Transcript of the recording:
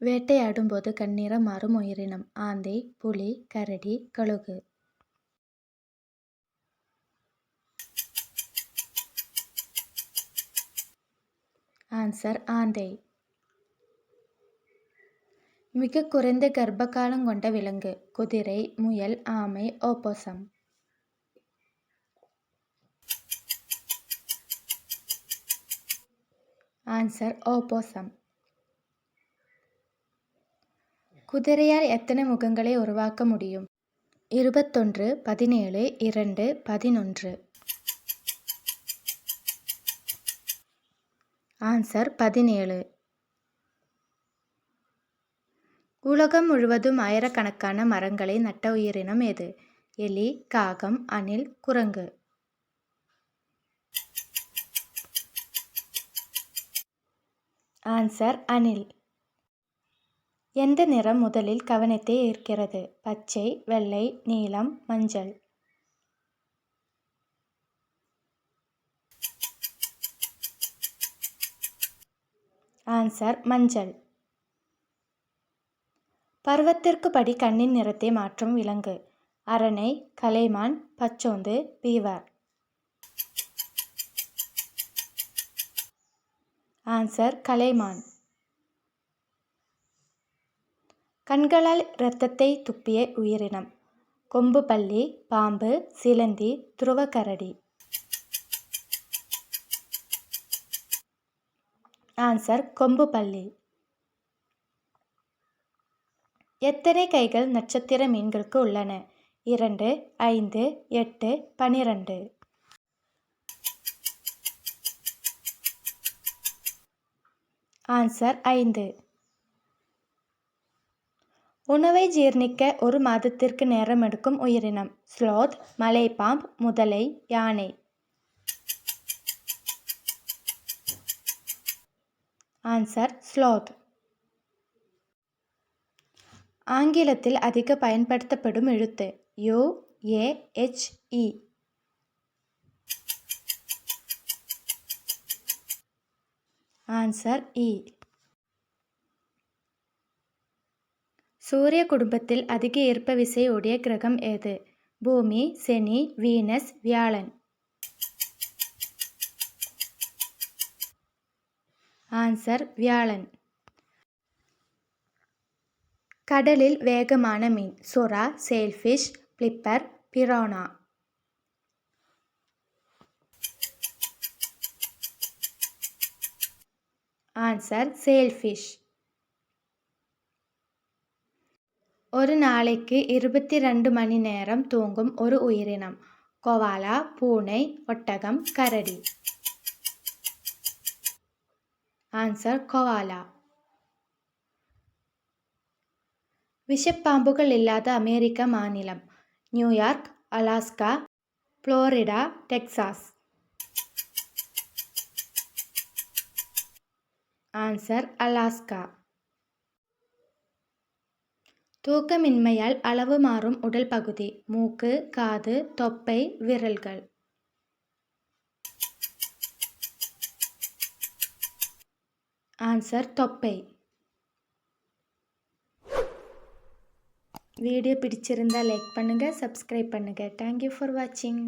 வேட்டையாடும்போது கண்ணிறம் மாறும் உயிரினம். ஆந்தை, புலி, கரடி, கழுகு. ஆன்சர் ஆந்தை. மிக குறைந்த கர்ப்பகாலம் கொண்ட விலங்கு. குதிரை, முயல், ஆமை, ஓப்போசம். ஆன்சர் ஓப்போசம். குதிரையால் எத்தனை முகங்களை உருவாக்க முடியும்? 21, 17, 2, 11. ஆன்சர் 17. உலகம் முழுவதும் ஆயிரக்கணக்கான மரங்களை நட்ட உயிரினம் எது? எலி, காகம், அணில், குரங்கு. ஆன்சர் அணில். எந்த நிறம் முதலில் கவனத்தை ஈர்க்கிறது? பச்சை, வெள்ளை, நீலம், மஞ்சள். ஆன்சர் மஞ்சள். பருவத்திற்கு படி கண்ணின் நிறத்தை மாற்றும் விலங்கு. அரணை, கலைமான், பச்சோந்து, பீவர். ஆன்சர் கலைமான். கண்களால் இரத்தத்தை துப்பிய உயிரினம். கொம்பு பல்லி, பாம்பு, சிலந்தி, துருவக்கரடி. ஆன்சர் கொம்பு பல்லி. எத்தனை கைகள் நட்சத்திர மீன்களுக்கு உள்ளன? 2, 5, 8, 12. ஆன்சர் 5. உணவை ஜீரணிக்க ஒரு மாதத்திற்கு நேரம் எடுக்கும் உயிரினம். ஸ்லோத், மலைப்பாம்பு, முதலை, யானை. Answer sloth. ஆங்கிலத்தில் அதிக பயன்படுத்தப்படும் எழுத்து. U, A, H, E. Answer E. சூரிய குடும்பத்தில் அதிக ஈர்ப்பு விசை உடைய கிரகம் எது? பூமி, சனி, வீனஸ், வியாழன். ஆன்சர் வியாழன். கடலில் வேகமான மீன். சுறா, சேல்ஃபிஷ், பிளிப்பர், பிரானா. ஆன்சர் சேல்ஃபிஷ். ஒரு நாளைக்கு 22 மணி நேரம் தூங்கும் ஒரு உயிரினம். கோவாலா, பூனை, ஒட்டகம், கரடி. Answer koala. விஷப்பாம்புகள் இல்லாத அமெரிக்க மாநிலம். New York, Alaska, Florida, Texas. Answer Alaska. தூக்கமின்மையால் அளவு மாறும் உடல் பகுதி. மூக்கு, காது, தொப்பை, விரல்கள். ஆன்சர் தொப்பை. வீடியோ பிடிச்சிருந்தா லைக் பண்ணுங்க, சப்ஸ்கிரைப் பண்ணுங்க. தேங்க்யூ ஃபார் வாட்சிங்.